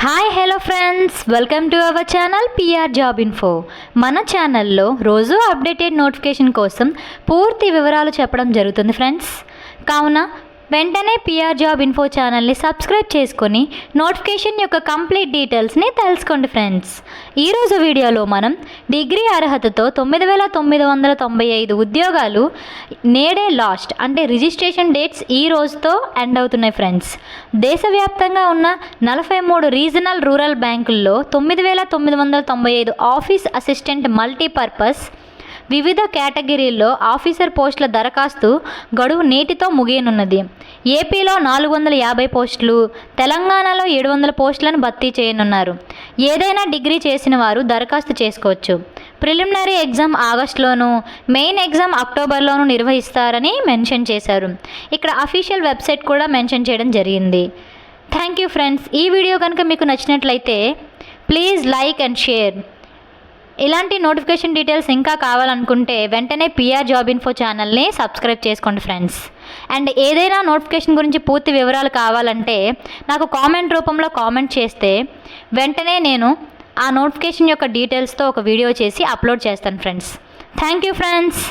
Hi hello friends, welcome to our channel PR job info. మన ఛానల్లో రోజు updated notification కోసం పూర్తి వివరాలు చెప్పడం జరుగుతుంది ఫ్రెండ్స్. కావున వెంటనే పిఆర్ జాబ్ ఇన్ఫో ఛానల్ని సబ్స్క్రైబ్ చేసుకొని నోటిఫికేషన్ యొక్క కంప్లీట్ డీటెయిల్స్ని తెలుసుకోండి ఫ్రెండ్స్. ఈరోజు వీడియోలో మనం డిగ్రీ అర్హతతో 9,995 ఉద్యోగాలు నేడే లాస్ట్ అంటే రిజిస్ట్రేషన్ డేట్స్ ఈ రోజుతో ఎండ్ అవుతున్నాయి ఫ్రెండ్స్. దేశవ్యాప్తంగా ఉన్న 43 రీజనల్ రూరల్ బ్యాంకుల్లో 9,995 ఆఫీస్ అసిస్టెంట్ మల్టీపర్పస్ వివిధ కేటగిరీల్లో ఆఫీసర్ పోస్టుల దరఖాస్తు గడువు నేటితో ముగియనున్నది. ఏపీలో 450 పోస్టులు, తెలంగాణలో 700 పోస్టులను భర్తీ చేయనున్నారు. ఏదైనా డిగ్రీ చేసిన వారు దరఖాస్తు చేసుకోవచ్చు. ప్రిలిమినరీ ఎగ్జామ్ ఆగస్టులోను, మెయిన్ ఎగ్జామ్ అక్టోబర్లోను నిర్వహిస్తారని మెన్షన్ చేశారు. ఇక్కడ అఫీషియల్ వెబ్సైట్ కూడా మెన్షన్ చేయడం జరిగింది. Thank you friends. ఈ వీడియో కనుక మీకు నచ్చినట్లయితే ప్లీజ్ లైక్ అండ్ షేర్. ఇలాంటి నోటిఫికేషన్ డీటెయిల్స్ ఇంకా కావాలనుకుంటే వెంటనే పిఆర్ జాబ్ ఇన్ఫో ఛానల్ని సబ్స్క్రైబ్ చేసుకోండి ఫ్రెండ్స్. అండ్ ఏదైనా నోటిఫికేషన్ గురించి పూర్తి వివరాలు కావాలంటే నాకు కామెంట్ రూపంలో కామెంట్ చేస్తే వెంటనే నేను ఆ నోటిఫికేషన్ యొక్క డీటెయిల్స్తో ఒక వీడియో చేసి అప్లోడ్ చేస్తాను ఫ్రెండ్స్. Thank you friends.